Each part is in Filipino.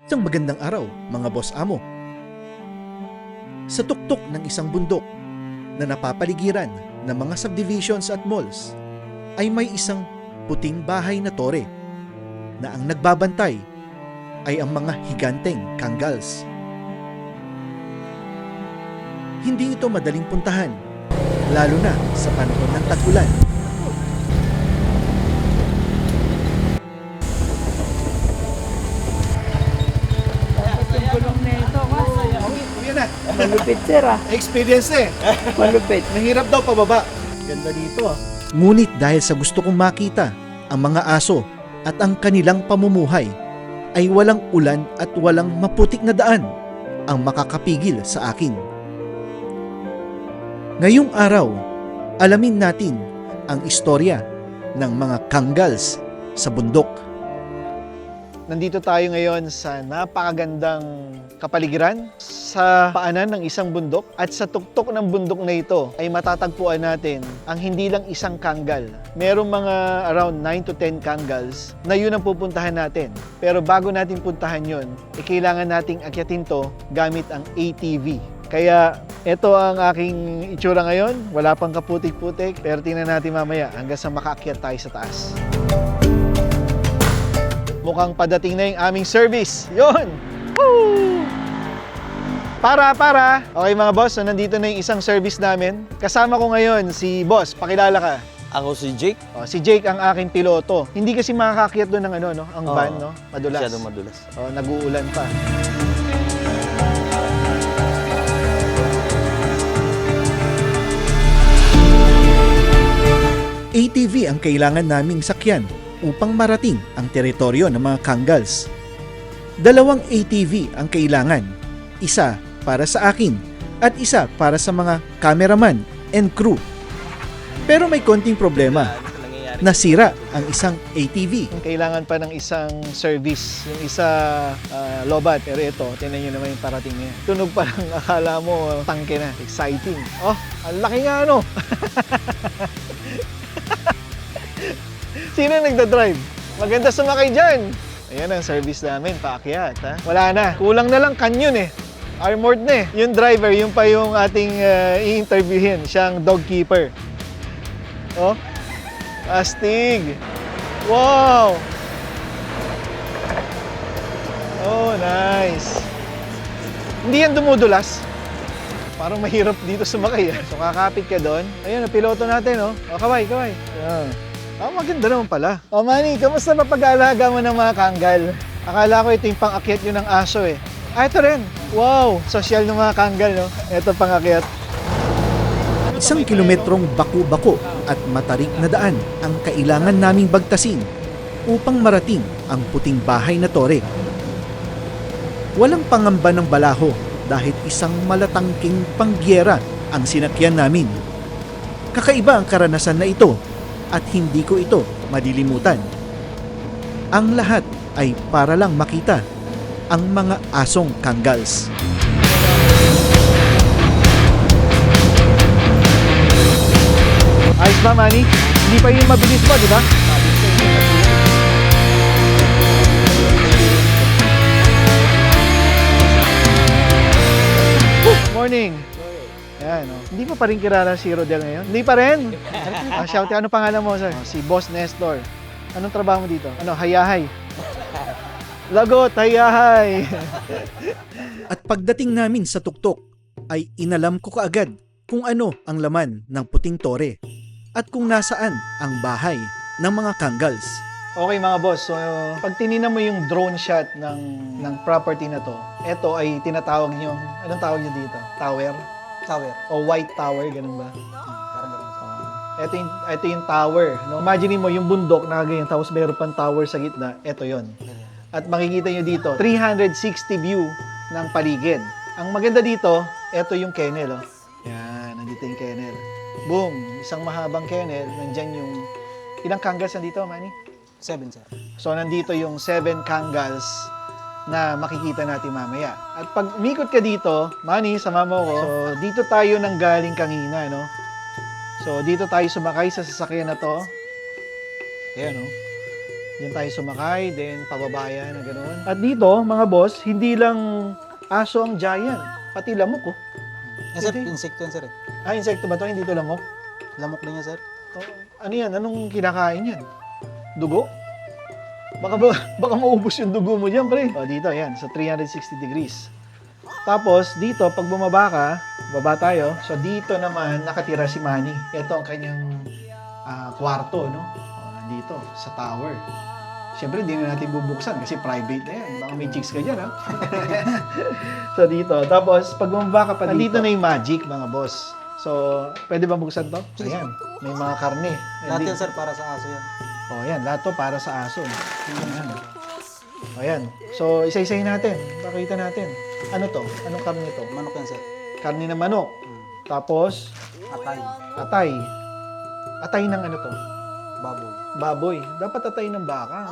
Isang magandang araw, mga boss amo. Sa tuktok ng isang bundok na napapaligiran ng mga subdivisions at malls, ay may isang puting bahay na tore na ang nagbabantay ay ang mga higanteng kanggals. Hindi ito madaling puntahan, lalo na sa panahon ng tag-ulan. Malupit, sir, ah. Experience eh. Malupit. Mahirap daw pababa. Ganda dito ah. Ngunit dahil sa gusto kong makita ang mga aso at ang kanilang pamumuhay, ay walang ulan at walang maputik na daan ang makakapigil sa akin. Ngayong araw, alamin natin ang istorya ng mga kanggals sa bundok. Nandito tayo ngayon sa napakagandang kapaligiran sa paanan ng isang bundok, at sa tuktok ng bundok na ito ay matatagpuan natin ang hindi lang isang kanggal. Merong mga around 9 to 10 kanggals na yun ang pupuntahan natin. Pero bago natin puntahan yun, kailangan nating akyatin to gamit ang ATV. Kaya ito ang aking itsura ngayon. Wala pang kaputik-putik, pero tingnan natin mamaya hanggang sa makaakyat tayo sa taas. Mukhang padating na yung aming service. Yun! Woo! Para! Okay mga boss, so nandito na yung isang service namin. Kasama ko ngayon si boss. Pakilala ka. Ako si Jake. Si Jake ang aking piloto. Hindi kasi makakakyat doon ng ang van, no? Madulas. Masyadong madulas. Nag-uulan pa. ATV ang kailangan naming sakyan upang marating ang teritoryo ng mga kanggals. Dalawang ATV ang kailangan, isa para sa akin at isa para sa mga cameraman and crew. Pero may konting problema, nasira ang isang ATV. Kailangan pa ng isang service, yung isa lobat, pero ito, tinan nyo naman yung parating niya. Tunog pa lang, akala mo tangke na, exciting. Ang laki nga ano! Sino nagdadrive? Maganda sumakay dyan. Ayan ang service namin, paakyat. Wala na. Kulang na lang kanyon eh. Armored na eh. Yung driver, yung pa yung ating i-interviewin. Siyang dog keeper. Astig. Wow! Nice. Hindi yan dumudulas. Parang mahirap dito sumakay. So kakapit ka doon. Ayan, ang piloto natin. Kaway. Ayan. Maganda naman pala. Manny, kamusta pa pag-aalaga mo ng mga kanggal? Akala ko ito yung pang-akyat yun ng aso eh. Ito rin. Wow! Sosyal ng mga kanggal, no? Ito pang-akyat. 1 kilometrong baku-bako at matarik na daan ang kailangan naming bagtasin upang marating ang puting bahay na tore. Walang pangamba ng balaho dahil isang malatangking pangyera ang sinakyan namin. Kakaiba ang karanasan na ito at hindi ko ito malilimutan. Ang lahat ay para lang makita ang mga asong kanggals. Ayos ba, Manny? Hindi pa yun mabilis mo, di ba? Morning! Yan, Hindi mo pa rin kilala si Rodel ngayon? Hindi pa rin? Shout out, ano pangalan mo, sir? Si Boss Nestor. Anong trabaho mo dito? Hayahay. Lagot, hayahay. At pagdating namin sa tuktok, ay inalam ko kaagad kung ano ang laman ng puting tore at kung nasaan ang bahay ng mga kanggals. Okay mga boss, so pag tininan mo yung drone shot ng property na to, ito ay tinatawag nyo, anong tawag nyo dito? Tower? O white tower, ganun ba? Ito yung tower. Imagine mo yung bundok na ganyan, tapos meron pang tower sa gitna. Ito yon. At makikita nyo dito, 360 view ng paligid. Ang maganda dito, ito yung kennel. Yan, nandito yung kennel. Boom! Isang mahabang kennel. Nandyan yung... Ilang kanggals nandito, Manny? 7, sir. So, nandito yung 7 kanggals na makikita natin mamaya. At pag umikot ka dito, Manny, sama mo ko. So, dito tayo nang galing kanina, no? So, dito tayo sumakay sa sasakyan na to. Ayan, no? Diyan tayo sumakay, then pababa yan, gano'n. At dito, mga boss, hindi lang aso ang giant, pati lamok, oh. Yan sir, Hindi. insekto yan sir eh. Ah, insekto ba to? Hindi to lamok? Lamok din yan sir. Oh, ano yan? Anong kinakain yan? Dugo? Baka maubos yung dugo mo dyan, pre. O, dito, yan, sa 360 degrees. Tapos, dito, pag bumaba ka, baba tayo. So, dito naman, nakatira si Manny. Ito ang kanyang kwarto, no? O, nandito, sa tower. Siyempre, hindi na natin bubuksan kasi private na yan. Baka may chicks ka dyan, ha? So, dito. Tapos, pag bumaba ka pa dito, nandito na yung magic, mga boss. So, pwede ba buksan to? Ayan, may mga karne. Lahat yan sir para sa aso yan. O, yan. Lahat to para sa aso. Ayan. O, yan. So, isa-isahin natin. Pakita natin. Ano to? Anong karne to? Manok yan sir. Karne ng manok. Tapos, Atay. atay. Atay ng ano to? Baboy. Baboy. Dapat atay ng baka.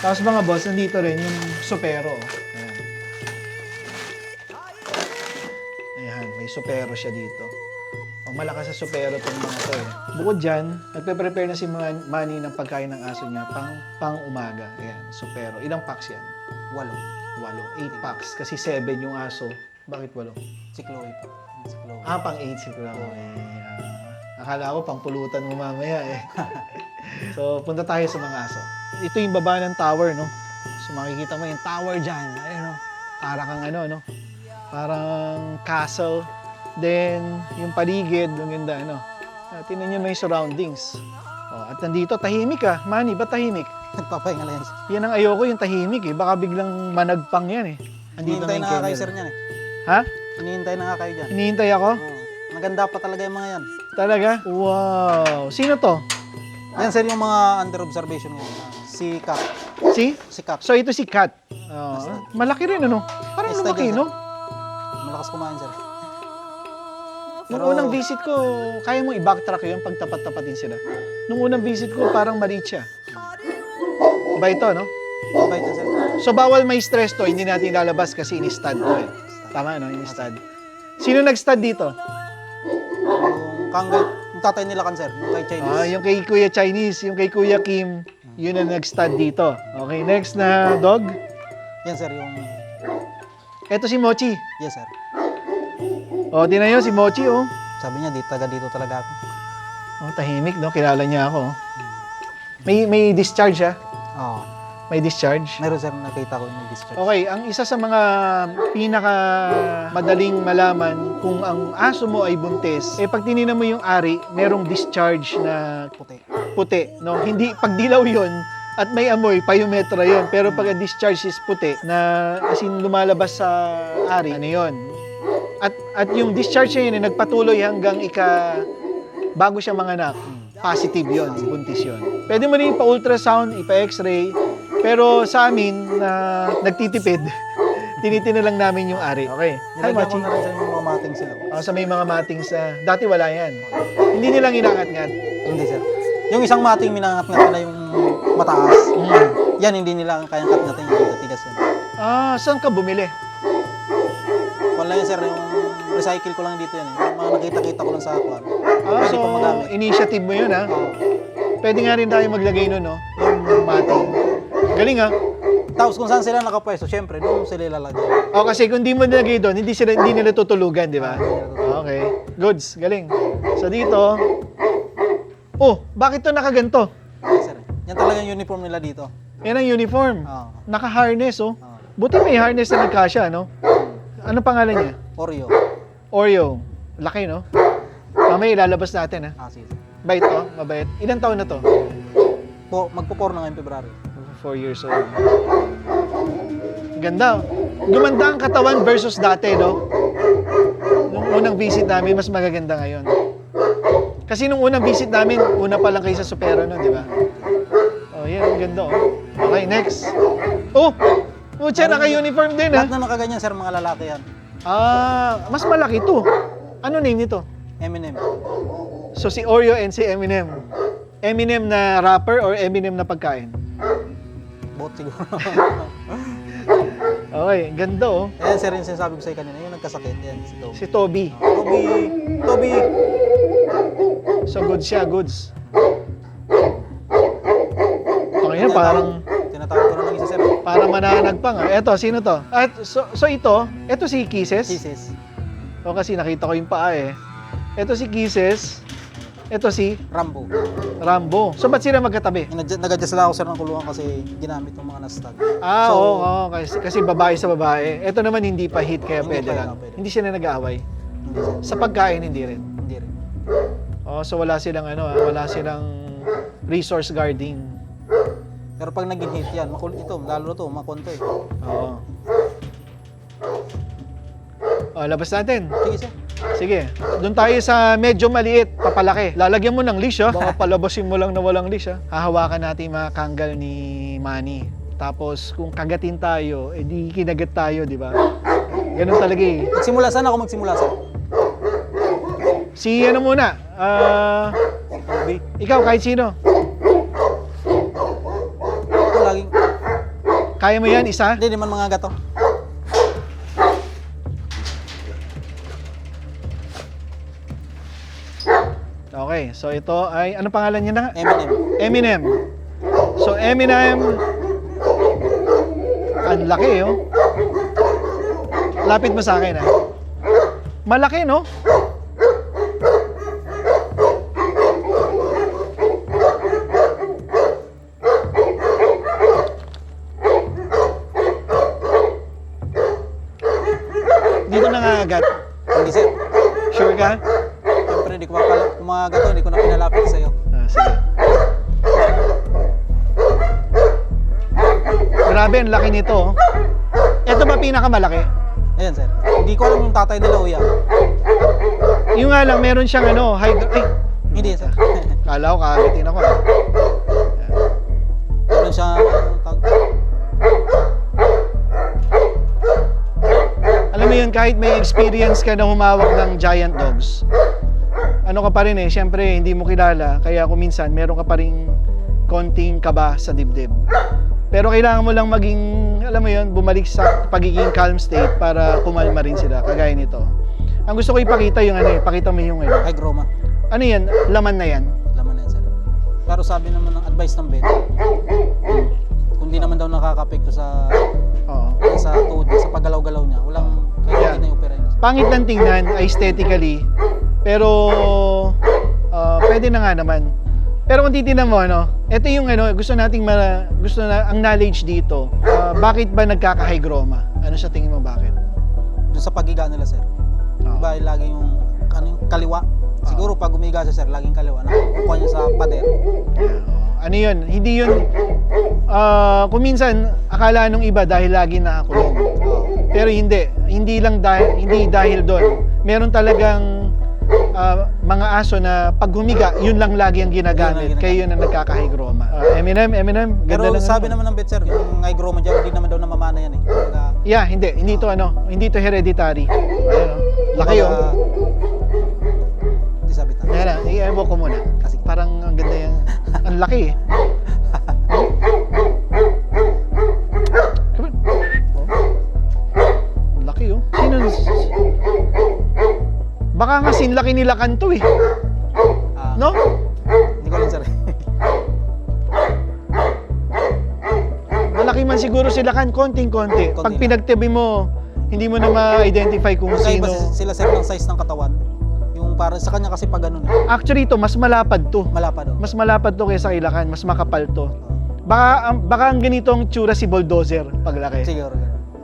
Tapos mga boss, nandito rin yung supero. Ayan. Ayan, may supero siya dito. O, malakas sa supero itong mga to eh. Bukod dyan, nagpe-prepare na si Manny ng pagkain ng aso niya pang umaga. Ayan, supero. Ilang packs yan? 8. 8 packs. Kasi 7 yung aso. Bakit 8? Si Chloe pa. Si Chloe. Pang 8 siguro. Akala ko pang pulutan mo mamaya eh. So, punta tayo sa mga aso. Ito yung baba ng tower, no? So, makikita mo yung tower dyan. Ayun, no? Para kang ano, no? Parang castle. Then, yung paligid, ang ganda, ano? Tingnan nyo may surroundings. Oh, at nandito, tahimik ah. Manny, ba't tahimik? Nagpapahinga lang yan sir. Yan ang ayoko, yung tahimik eh. Baka biglang managpang yan eh. Andito Hinihintay yung na nga kayo kennel. sir niyan eh. Ha? Hinihintay na nga kayo dyan. Hinihintay ako? Oo. Maganda pa talaga yung mga yan. Talaga? Wow! Sino to? Yan sir yung mga under observation ngayon. Si Kat. Si? Si Kat. So, ito si Kat. Malaki rin, ano? Parang Yes, lumaki, tayo, no? Malakas kumain sir. Nung Pero- unang visit ko, kaya mo i-backtrack yun pag tapat-tapatin sila. Nung unang visit ko, parang maliit siya. Iba ito, no? Mabait yan sir. So, bawal may stress to. Hindi natin ilalabas kasi in-stud to eh. Tama, no? In-stud. Sino nag-stud dito? Yung kanggay, yung tatay nila kan sir. Yung kay Chinese. Yung kay Kuya Chinese, yung kay Kuya Kim, yun ang nag-stud dito. Okay, next na dog. Yan sir yung... Ito si Mochi. Yes sir. O, di na yun, si Mochi, oh. Sabi niya, dito talaga ako. Oh, tahimik, no? Kilala niya ako. Oh. May discharge, ha? Oo. May discharge. Meron sir, nakita ko yung discharge. Okay, ang isa sa mga pinaka madaling malaman kung ang aso mo ay buntis, eh pag tinignan mo yung ari, merong discharge na Puti. puti, no? Hindi pag dilaw 'yon at may amoy, pyometra 'yon. Pero pag ang discharge is puti na as in lumalabas sa ari, ano 'yon? At yung discharge niya yun, eh, nagpatuloy hanggang bago siya manganak. Positive 'yon, buntis 'yon. Pwede mo rin pa-ultrasound, ipa-x-ray, pero sa amin na nagtitipid, tinitina lang namin yung ari. Okay. Hi, Nilagyan ko Machi. na rin sir yung mga mating sila. Sa may mga matings dati wala yan. Hindi nilang inangat-ngat. Hindi sir. Yung isang mating minangat-ngat nila yung mataas. Yan, hindi nila kayang katngatin yung tatigas yan. Saan ka bumili? Wala yan sir, yung recycle ko lang dito yan eh. Yung mga nakita-kita ko lang sa aqua. Pwede So, pa magamit. initiative mo yun, ha? Oo. Pwede nga rin tayo maglagay nun, no? Yung mating. Galing, ha? Tapos kung saan sila nakapwesto, syempre, doon sila ilalagay. Kasi kung di mo nilagay doon, hindi nila tutulugan, di ba? Okay. Goods. Galing. So, dito. Bakit to nakaganto? Yes, sir. Yan talaga yung uniform nila dito. Yan ang uniform. Oo. Naka-harness, oh. Oo. Buti may harness na nagkasya, no? Ano pangalan niya? Oreo. Oreo. Laki, no? Mamaya ilalabas natin, ha? Sige. Bait to? Mabait. Ilan taon na to? Magpo-4 na ngayong February. 4 years old. Ganda. Gumanda ang katawan versus dati, no? Nung unang visit namin, mas magaganda ngayon. Kasi nung unang visit namin, una pa lang kayo sa Supero nun, di ba? Yan. Ang ganda, oh. Okay, next. Pucha, naka-uniform din, ha? Lahat na nakaganyan, sir, mga lalaki yan. Mas malaki to. Ano name nito? M&M. So, si Oreo and si Eminem. Eminem na rapper or Eminem na pagkain? Both siguro. Okay, ganda, oh. Ayan, sir, yung sinasabi ko sa'yo kanina, yung nagkasakit, yan, si Toby. Si Toby. Toby! So, goods siya, goods. Pakinggan, parang Tinatawag ko na ng isa, sir. parang mananag pa nga. Eto, sino to? So ito si Kisses. Kisses. O kasi nakita ko yung paa eh. Ito si Kisses. Ito si Rambo. Rambo. So ba't sila magkatabi? Nag-adjust lang ako, sir, ng kulungan kasi ginamit ng mga nastag. Ah, So, oo, kasi babae sa babae. Ito naman hindi pa hit kaya Hindi pwede pa, lang. pwede. Hindi sila nag-aaway. Hindi, sir. Sa pagkain hindi rin. Hindi rin. Oh, so wala silang wala silang resource guarding. Pero pag naging hit yan, ito, lalo to, makonto eh. Oo. Oh, labas natin. Sige, sir. Sige. Doon tayo sa medyo maliit, papalaki. Lalagyan mo ng leash, ha? Baka palabasin mo lang na walang leash, ha? Hahawakan natin yung mga kanggal ni Manny. Tapos kung kagatin tayo, edi kinagat tayo, di ba? Ganun talaga eh. Magsimula, saan ako magsimula, sir? Si ano muna? Ikaw, kahit sino. Ito laging, Kaya mo yan, isa? hindi naman mga gato. Okay, so ito ay, ano pangalan niya na? Eminem. Eminem. So Eminem, ang laki, oh. Lapit mo sa akin, ha? Malaki, no? Dito nangangagat. Hindi, sir. Sure ka? Siyempre, hindi ko kung mga gato, hindi ko na pinalapit sa'yo. Ah, sige. Grabe, ang laki nito, oh. Ito ba pinakamalaki? Ayan, sir. Hindi ko alam yung tatay nila o yan. Yung nga lang, meron siyang ay, Hindi, sir. kala ko kagatin ako, ah. Meron siyang Alam mo yun, kahit may experience ka na humawak ng giant dogs, ano ka pa rin eh, syempre hindi mo kilala, kaya kung minsan meron ka pa rin konting kaba sa dibdib. Pero kailangan mo lang maging, alam mo yun, bumalik sa pagiging calm state para kumalma rin sila, kagaya nito. Ang gusto ko ipakita yung pakita mo yung hygroma. ano yan, laman na yan. Laman na yan, sir. Pero sabi naman ng advice ng vet, kung di naman daw nakakapekto sa Oo. sa tuhod niya, sa paggalaw-galaw niya, walang kaya hindi na i-opera yun. Pangit lang tingnan aesthetically, pero pwede na nga naman. Pero kung titignan mo, ito yung gusto nating ang knowledge dito. Bakit ba nagkaka-hygroma? Ano sa tingin mo bakit? Doon sa paghiga nila, sir. Oo. Diba, lagi yung kaliwa. Siguro pag umiga siya, sir, laging kaliwa. Nakukuha niya sa pader. Ano yun? Hindi yun, kung minsan, akala nung iba dahil lagi nakakulong. Pero hindi. Hindi dahil doon. Meron talagang mga aso na pag humiga, yun lang lagi ang ginagamit. Kaya yun ang nagkakahygroma. Eminem, Pero ganda lang. sabi naman ng vet, sir, yung hygroma dyan, hindi naman daw namamana yan eh. Yeah, hindi to hindi to hereditary. Ayun, laki yun. Hindi sabi tayo. Ayan na, i-evo ko muna. Kasi Parang ang ganda yung, ang laki eh. Come on. Oh. Ang laki oh. Baka nga sinlaki nila kanto eh. No? Hindi ko alam, sir. Malaki man siguro sila kan, konting-konti. Pag Konti lang. pinagtabi mo, hindi mo na ma-identify kung Magkaiba sino. sila, sir, ng size ng katawan. Yung para sa kanya kasi pag ganun, Actually ito, mas malapad to. malapad daw. Mas malapad to kaysa Ilacan, mas makapal to. Baka ang ganitong tsura si Bulldozer paglaki. Siguro.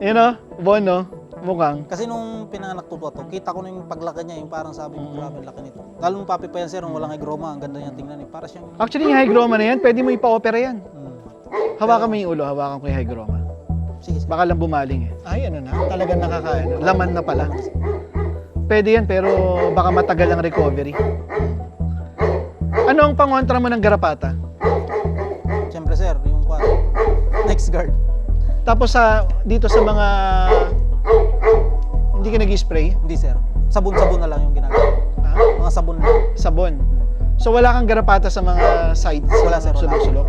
You know? Bon, no? Mukhang. Kasi nung pinanganak to, kita ko na yung paglaki niya, yung parang sabi ko, grabe laki nito. Lalo nung papi pa yan, sir, nung walang hygroma, ang ganda niyang tingnan eh. Para siyang... Actually, yung hygroma na yan, pwede mo ipa-opera yan. Hawakan mo Pero- yung ulo, hawakan ko yung hygroma. Sige, sir. Baka lang bumaling eh. Ay, ano na? Talagang nakakaano. Laman na pala. Pwede yan, pero baka matagal ang recovery. Ano ang pangontra mo ng garapata? Siyempre, sir, yung kwan. Next guard. Tapos dito sa mga... Hindi ka nag-spray? Hindi, sir. Sabon-sabon na lang yung ginagawa. Ha? Mga sabon lang. Sabon. So wala kang garapata sa mga sides? Wala, sir, wala. Sulok-sulok?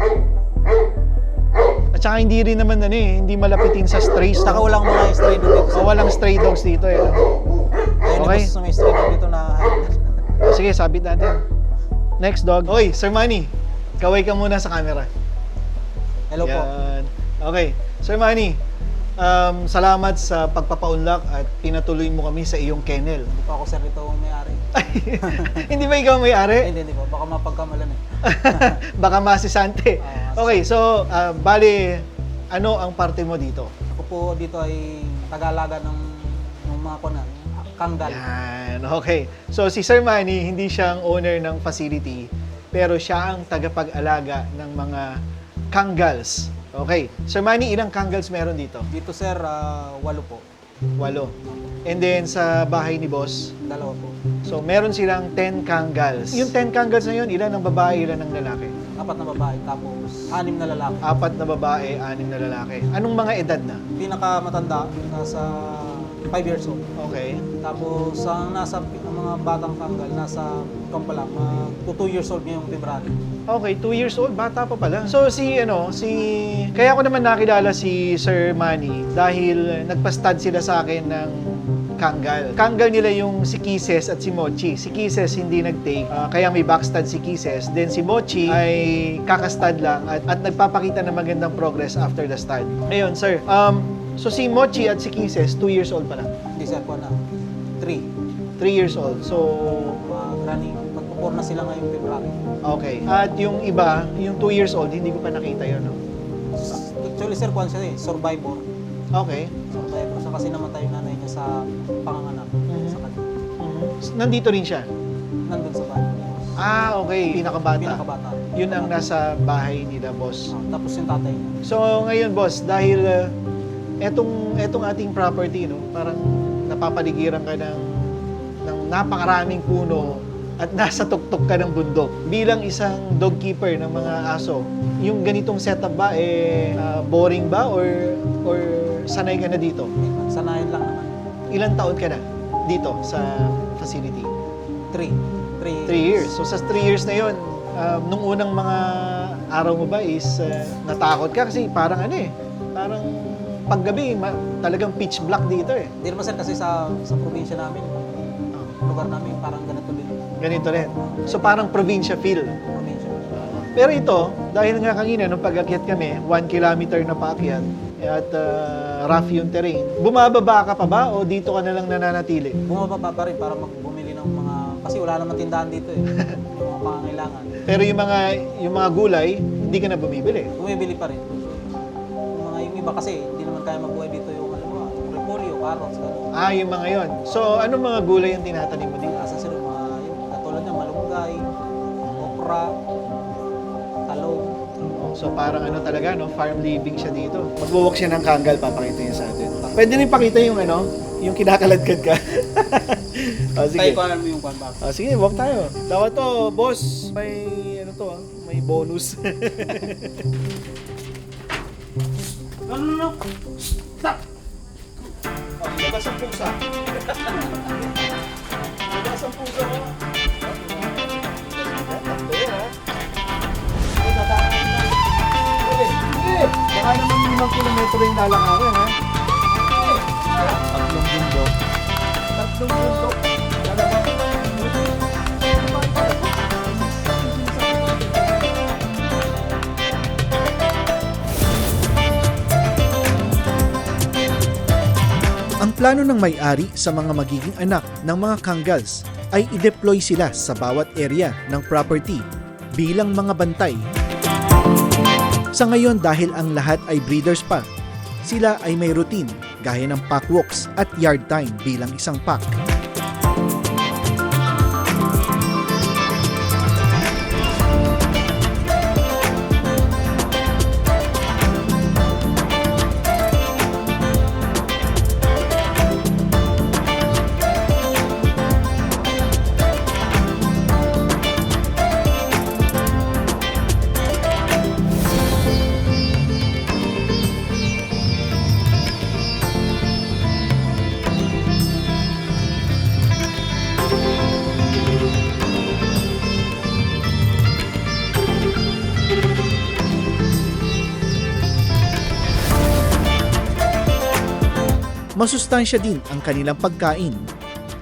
At saka hindi rin naman hindi malapitin sa strays. Saka walang mga stray dog dito, sir. O walang stray dogs dito eh. No? Ayun, Okay. okay. May stray dog dito na... Sige, sabit natin. Next dog. Oy, Sir Manny. Kaway ka muna sa camera. Hello po. Yan. Okay. Sir Manny, salamat sa pagpapaunlak at pinatuloy mo kami sa iyong kennel. Hindi pa ako sir ito may-ari. Hindi ba ikaw may-ari? Hindi po. Baka mapagkamalan eh. Baka masisante. Okay, so, bali, ano ang parte mo dito? Ako po dito ay tagalaga ng mga kunan, kanggal. Yan, okay. So, si Sir Manny, hindi siyang owner ng facility, pero siya ang tagapag-alaga ng mga kanggals. Okay. Sir Manny, ilang kanggals meron dito? Dito sir, 8 po. 8. And then, sa bahay ni Boss, 2 po. so meron silang 10 kanggals. Yung 10 kanggals na yun, ilan ang babae, ilan ang lalaki? 4 na babae, tapos 6 na lalaki. 4 na babae, 6 na lalaki. Anong mga edad na? Pinakamatanda, nasa 5 years old. Okay. Tapos ang ang mga batang kanggal, nasa kung pala, 2 years old ngayong February. Okay, 2 years old, bata pa pala. So kaya ko naman nakilala si Sir Manny dahil nagpa-stud sila sa akin ng Kangal. Kangal nila yung si Kisses at si Mochi. Si Kisses hindi nag-take, kaya may backstud si Kisses. Then si Mochi ay kakastud lang at nagpapakita ng magandang progress after the stud. Ayun, sir. So si Mochi at si Kisses, 2 years old pa lang. Hindi sir po na, 3. 3 years old. So, Granny, magpupor na sila ngayong February. okay. At yung iba, yung 2 years old, hindi ko pa nakita yun, no? Actually sir, kung siya survivor. Okay. Survivor siya kasi namatay yung nanay niya sa panganganak sa kanya. Nandito rin siya? Nandun sa bahay. Okay. Pinakabata. Pinakabata. Yun ang nasa bahay nila, boss. Tapos yung tatay niya. So, ngayon, boss, dahil etong ating property, no, parang napapaligiran ka ng napakaraming puno at nasa tuktok ka ng bundok. Bilang isang dog keeper ng mga aso, yung ganitong setup ba, boring ba or sanay ka na dito? Sanayin lang naman. Ilang taon ka na dito sa facility? 3 years. So sa 3 years na yon, nung unang mga araw mo ba is natakot ka kasi parang parang paggabi talagang pitch black dito eh. Hindi naman sir kasi sa probinsya namin, lugar namin parang ganito din. Ganito rin. So parang probinsya feel. Probinsya. Pero ito, dahil nga kanina nung pag-akyat kami, 1 kilometer na paakyat at rough yung terrain, bumababa ka pa ba o dito ka na lang nananatili? Bumababa pa rin para bumili ng mga, kasi wala namang tindahan dito eh. Yung mga pangangailangan. Pero yung mga gulay, hindi ka na bumibili. Bumibili pa rin. Yung iba kasi, hindi naman kaya mabuhay dito yung repolyo, carrots, gano'n. Yung mga yon. So, anong mga gulay yung tinatanim mo dito? Nasa sir, katulad niya, malunggay, okra, talong. So, parang talaga, no? Farm living siya dito. Magwo-walk siya ng Kangal, papakita niya sa atin. Pwede rin pakita yung yung kinakaladkad ka. Sige. Tayo ko alam mo yung kwan back. Sige, walk tayo. Dapat to, boss, may may bonus. No. Stop! Labas ang pusa. Labas ang pusa mo. Baka naman 5 kilometro yung lalakarin, ha? 3 bundok. 3 bundok. Ang plano ng may-ari sa mga magiging anak ng mga kanggals ay i-deploy sila sa bawat area ng property bilang mga bantay. Sa ngayon, dahil ang lahat ay breeders pa, sila ay may routine gaya ng pack walks at yard time bilang isang pack. Masustansya din ang kanilang pagkain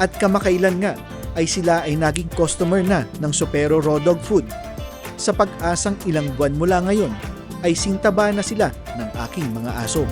at kamakailan nga ay sila ay naging customer na ng Supero Raw Dog Food sa pag-asang ilang buwan mula ngayon ay sintaba na sila ng aking mga aso.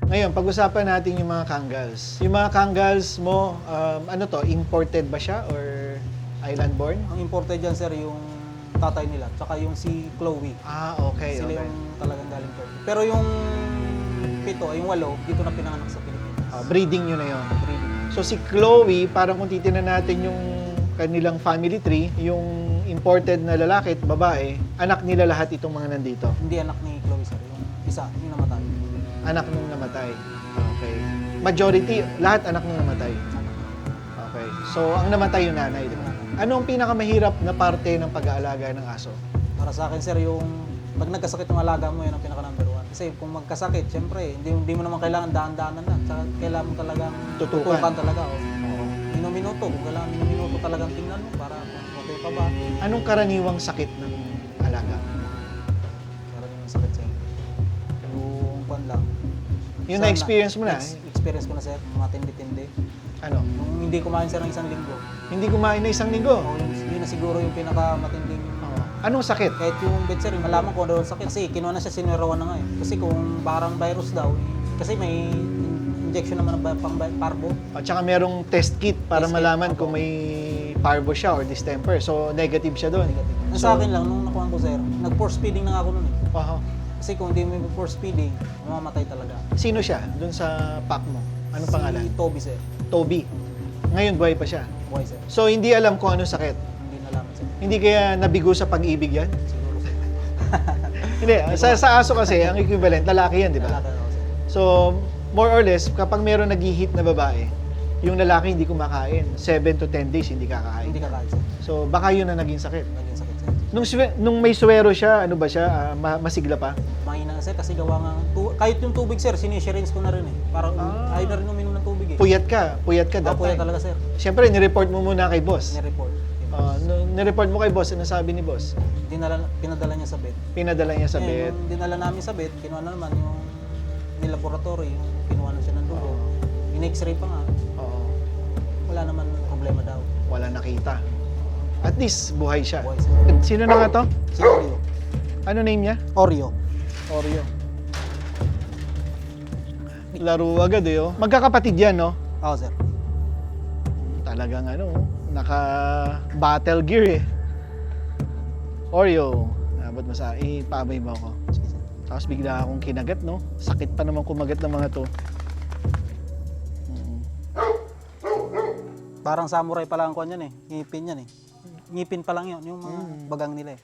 Ngayon, pag-usapan natin yung mga Kangals. Yung mga Kangals mo, ano to, imported ba siya or island-born? Ang imported dyan, sir, yung tatay nila, tsaka yung si Chloe. Ah, okay, Sila okay. yung talagang galing Turkey. Pero yung 7, yung 8, dito na pinanganak sa Pilipinas. Breeding nyo na yon. Breeding. So si Chloe, parang kung titignan natin yung kanilang family tree, yung imported na lalaki at babae, anak nila lahat itong mga nandito. Hindi anak ni Chloe, sir. Yung isa, yung namatay. Anak nung namatay. Okay. Majority, lahat anak nung namatay. Okay. So ang namatay yung nanay, di ba? Ano ang pinakamahirap na parte ng pag-aalaga ng aso? Para sa akin, sir, yung pag nagkasakit yung alaga mo, yun ang pinaka number 1. Kasi kung magkasakit, syempre, hindi mo naman kailangan daan-daanan na. Tsaka kailangan mo talagang Tutukan. talaga. Oh. Oo. Minuto, kung kailangan minuto talagang tingnan mo para kung okay pa ba. Anong karaniwang sakit ng alaga? Para yung sakit, sir. Yung kwan lang. Yung Sana- na-experience mo na? Experience ko na, sir. Matindi-tindi. Ano? Yung hindi kumain, sir, ng isang linggo. Hindi kumain na isang linggo? O, yun na siguro yung pinaka-matinding. Oo. Anong sakit? Kahit yung vet, sir, malaman ko ano ang sakit. Kasi kinuha na siya, sinirawan na nga eh. Kasi kung parang virus daw, kasi may injection naman ng parvo. At saka merong test kit para Test kit, malaman opo. kung may parvo siya or distemper. So, negative siya doon. Ang sa akin lang, nung nakuha ko, sir, nag-force feeding na nga ako nun eh. Wow. Kasi kung hindi mo force feeding, mamamatay talaga. Sino siya doon sa pack mo? Anong pangalan? Si Toby, sir. Toby. Ngayon, buhay pa siya. Buhay, sir. So, hindi alam kung anong sakit. Hindi nalaman, sir. Hindi kaya nabigo sa pag-ibig yan? Siguro, sir. Hindi. Sa aso kasi, ang equivalent, lalaki yan, di ba? Lalaki ako, sir. So, more or less, kapag meron nag-hit na babae, yung lalaki hindi kumakain. 7 to 10 days hindi kakain. Hindi kakain, sir. So, baka yun na naging sakit. Naging sakit, sir. Nung may suwero siya, ano ba siya? Masigla pa? Mahina, sir, kasi gawa nga, kahit yung tubig, sir, sinishirins ko na rin eh. Parang ayaw na rin uminom ng tubig eh. Puyat ka that Ako yan time. talaga, sir. Siyempre, nireport mo muna kay boss. Ni-report. Nireport mo kay boss, ano sabi ni boss? Pinadala niya sa vet. Pinadala niya sa Eh, bed. nung dinala namin sa vet, kinuha na naman yung nilaboratory, yung kinuha na siya ng dugo. In-x-ray pa nga. Oo. Wala naman problema daw. Wala nakita. At least, buhay siya. Buhay, sir. Sino na nga to? Si Oreo. Ano name niya? Oreo. Oreo. Laro agad eh, oh. Magkakapatid yan, no? Oo, sir. Talagang ano, naka-battle gear eh. Oreo. Abot mo sa, paabay mo ako. Sige, sir. Tapos bigla akong kinagat, no? Sakit pa naman kumagat ng mga to. Parang samurai pala ang kwan yan eh. Ngipin yan eh. Ngipin pa lang yun, yung mga bagang nila eh.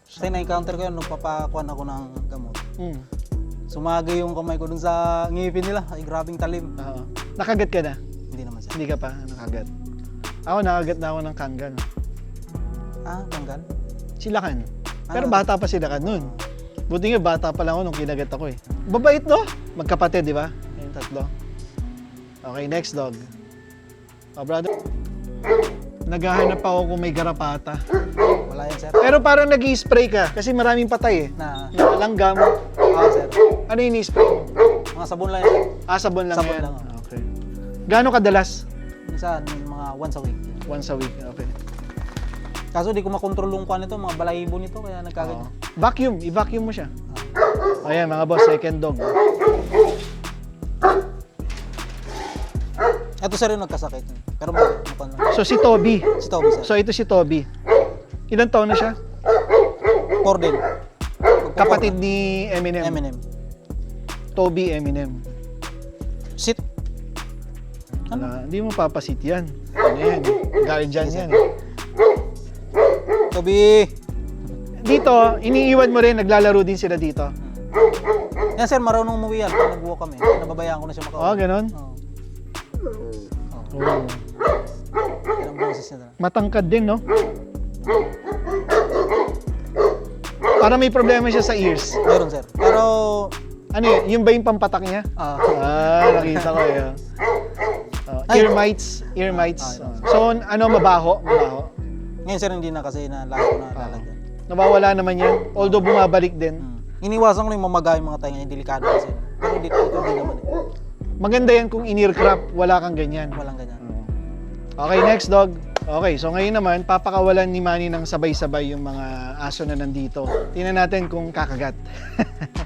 Kasi na-encounter ko yun nung papakuan ako ng gamot. Mm. Sumagay yung kamay ko dun sa ngipin nila. Ay, grabing talim. Oo. Nakagat ka na? Hindi naman siya. Hindi ka pa nakagat. Ako nakagat na ako ng kangal. Ah, tanggal? Silakan. Pero Ano? bata pa silakan nun. Buti nga bata pa lang ako nung kinagat ako eh. Babait no? Magkapatid, di ba? Yung tatlo. Okay, next dog. Oh, brother. Naghahanap ako kung may garapata. Wala yan, sir. Pero parang nag-i-spray ka kasi maraming patay eh. Na, Yung langgam. oo, sir. Ano yung i-spray mo? Mga sabon lang yan. Sabon lang Sabon yan. lang, oh. Okay. Gaano kadalas? Minsan, mga once a week. Once a week. Okay. Kaso di ko makontrol yung kwan nito, mga balahibo nito, kaya Oo. nagkaganyan. Vacuum. I-vacuum mo siya. Ayan mga boss, second dog. Ito sir yung nagkasakit. Pero makon lang. So si Toby. Si Toby, sir. So ito si Toby. Ilang taon na siya? 4 din. Kapatid ni Eminem. Eminem. Toby Eminem. Sit. Ano? Hindi mo papasit yan. Ano yan? Guardian yan. Toby! Dito, iniiwan mo rin, naglalaro din sila dito. Yan sir, marunong umuwi yan. Pag nag-walk kami. Nababayaan ko na siya makauwi. Oo, ganun. Oo. Oh. Yan ang boses niya. Matangkad din, no? Para may problema siya sa ears. Meron sir. Pero, Ano yun? Yun ba yung pampatak niya? Nakita ko yun. Ear mites. Ear mites. So, ano, mabaho? Mabaho. ngayon sir, hindi na kasi na lagi ko na lalagyan. Nawawala naman yan. Although bumabalik din. Iniwasan ko na yung mamaga yung mga tainga niya, delikado kasi. Pero dito din naman eh. Maganda yan kung in-ear crop, wala kang ganyan. Walang ganyan. Okay, next dog. Okay, so ngayon naman, papakawalan ni Manny ng sabay-sabay yung mga aso na nandito. Tingnan natin kung kakagat.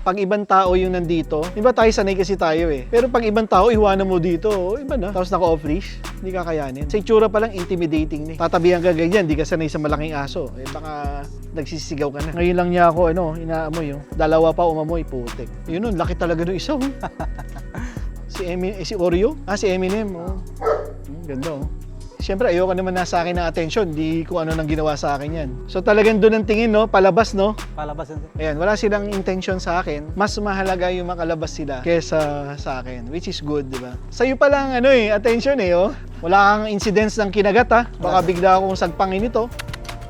Pag ibang tao yung nandito, di ba tayo sanay kasi tayo eh. Pero pag ibang tao, iwanan mo dito, iba na. Tapos naka-off-leash, hindi kakayanin. Sa itsura pa lang, intimidating na eh. Tatabihan ka ganyan, di ka sanay sa malaking aso. Eh baka nagsisigaw ka na. Ngayon lang niya ako, inaamoy. Dalawa pa umamoy, putik. Yun nun, laki talaga ng isa. Si Oreo? Si Eminem. Ganda. Siyempre, ayoko naman nasa akin ng attention. Di kung ano nang ginawa sa akin yan. So talagang doon ang tingin, palabas, Palabas yan sir. Ayan, wala silang intention sa akin. Mas mahalaga yung makalabas sila kesa sa akin, which is good, di ba? Sa'yo pa lang, attention Wala kang incidents ng kinagat, ha? Baka bigla akong sagpangin ito.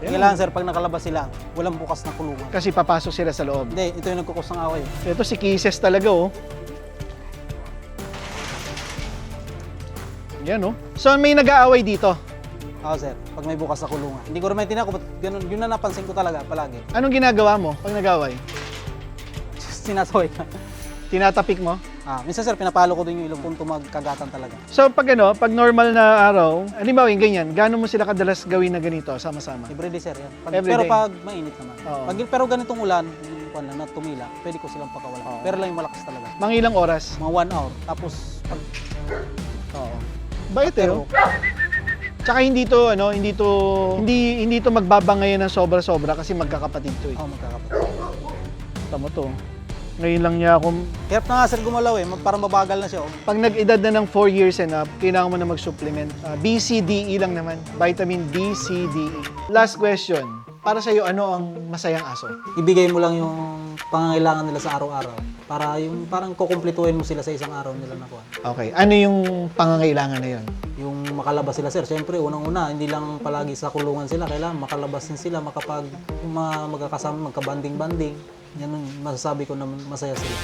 Kailangan sir, pag nakalabas sila, walang bukas na kulungan. Kasi papasok sila sa loob. Hindi, ito yung nagkukus ng away. Ito si Kisses talaga, Yan, So may nag-aaway dito. Oo sir, pag may bukas na kulungan. Hindi ko rin maintindihan kung ba't ganun. Yun na napansin ko talaga, palagi. Anong ginagawa mo pag nag-aaway? Sinasaway ka. Tinatapik mo? Minsan sir, pinapalo ko din yung ilong kung magkagatan talaga. So pag normal na araw, halimbawa yung ganyan, gaano mo sila kadalas gawin na ganito, sama-sama? Everyday sir, yan. Everyday. Pero pag mainit naman. Oo. Pero ganitong ulan, lang na tumila, pwede ko silang pakawala. Oo. Pero lang yung malakas talaga. Mga ilang oras? Mga 1 hour. Tapos, pag... Oo. Bait Tsaka hindi to magbabangayan ng sobra-sobra kasi magkakapatid to eh. magkakapatid. Tama to. Ngayon lang niya ako, Hirap na nga sir gumalaw parang mabagal na siya. pag nag-edad na ng 4 years and up, kailangan mo na mag-supplement. BCDE lang naman. Vitamin B, C, D, E. Last question. Para sa'yo, ano ang masayang aso? Ibigay mo lang yung pangangailangan nila sa araw-araw. Para yung parang kukumpletuhin mo sila sa isang araw nila nakuha. Okay. Ano yung pangangailangan na yun? Yung makalabas sila sir, siyempre unang-una, hindi lang palagi sa kulungan sila, kailangan makalabas din sila, yung mga magkakasama, magkabanding-banding. Yan ang masasabi ko na masaya sila.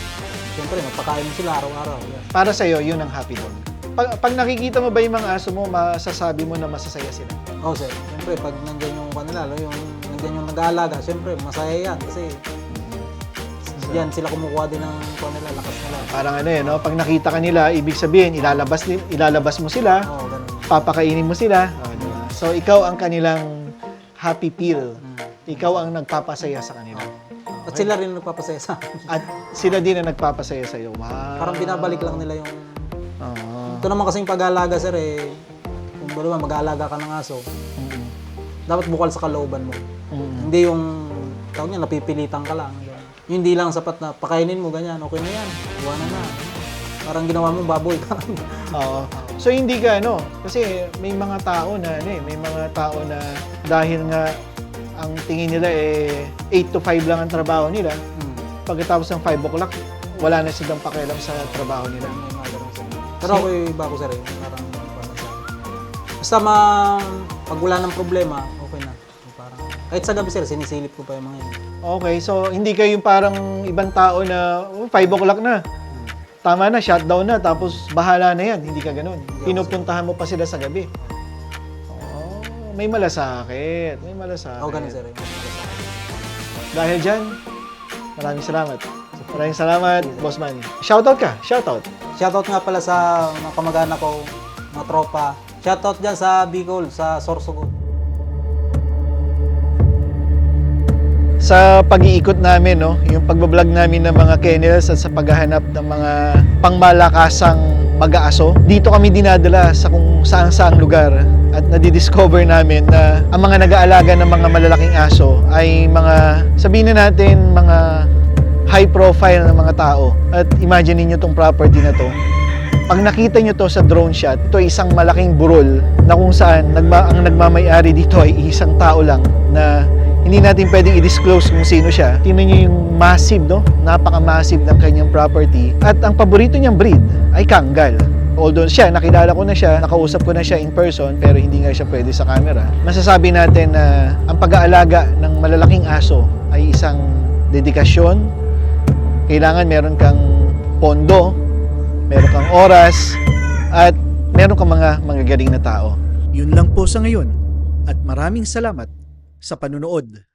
Siyempre, magpakain mo sila araw-araw. Yan. Para sa'yo, yun ang happy dog. Pag nakikita mo ba yung mga aso mo, masasabi mo na masasaya sila? Oo sir, siyempre pag nandiyan yung kanila, nandiyan yung nag-aalaga, siyempre masaya yan kasi yan sila kumukuha din ng kanila, lakas nila. Parang pag nakita ka nila, ibig sabihin, ilalabas mo sila, Oo, ganun. papakainin mo sila. Diba? So, ikaw ang kanilang happy pill. Ikaw ang nagpapasaya sa kanila. At sila rin nagpapasaya sa akin. At sila din ang nagpapasaya sa iyo. Wow. Parang binabalik lang nila yung... Oo. Ito naman kasing pag-aalaga sir kung ba naman mag-aalaga ka ng aso, dapat bukal sa kalooban mo. Hindi yung, tawag niya, napipilitan ka lang. Yung hindi lang sapat na pakainin mo, ganyan, okay na yan, iwanan na. Parang ginawa mong baboy ka. Oo. So hindi ka kasi may mga tao na may mga tao na dahil nga ang tingin nila 8 to 5 lang ang trabaho nila. Pagkatapos ng 5 o'clock, wala na silang pakialam sa trabaho nila. Pero ako yung iba ko sir, parang basta pag wala ng problema, okay na. Parang, kahit sa gabi sir, sinisilip ko pa yung mga yun. Okay, so hindi kayo yung parang ibang tao na 5 o'clock na. Tama na, shutdown na, tapos bahala na yan. Hindi ka ganun. Pinupuntahan mo pa sila sa gabi. Oh, may malasakit. May malasakit. Oo, ganun sir. Dahil dyan, maraming salamat. Maraming salamat, Boss Manny. Shoutout ka, shoutout. Shoutout nga pala sa mga kamag-anak ko, mga tropa. Shoutout dyan sa Bicol, sa Sorsogon. Sa pag-iikot namin, yung pagbablog namin ng mga kennels at sa paghahanap ng mga pangmalakasang mag-aaso, dito kami dinadala sa kung saan-saang lugar at nadidiscover namin na ang mga nag-aalaga ng mga malalaking aso ay mga, sabihin na natin, mga high profile ng mga tao. At imagine niyo tong property na to. Pag nakita niyo to sa drone shot, ito ay isang malaking burol na kung saan ang nagmamay-ari dito ay isang tao lang na hindi natin pwedeng i-disclose kung sino siya. Tingnan niyo yung massive, napaka-massive ng kanyang property. At ang paborito niyang breed ay Kangal. Although nakilala ko na siya, nakausap ko na siya in person, pero hindi nga siya pwede sa camera. Masasabi natin na ang pag-aalaga ng malalaking aso ay isang dedikasyon, kailangan meron kang pondo, meron kang oras, at meron kang mga galing na tao. Yun lang po sa ngayon at maraming salamat sa panunood.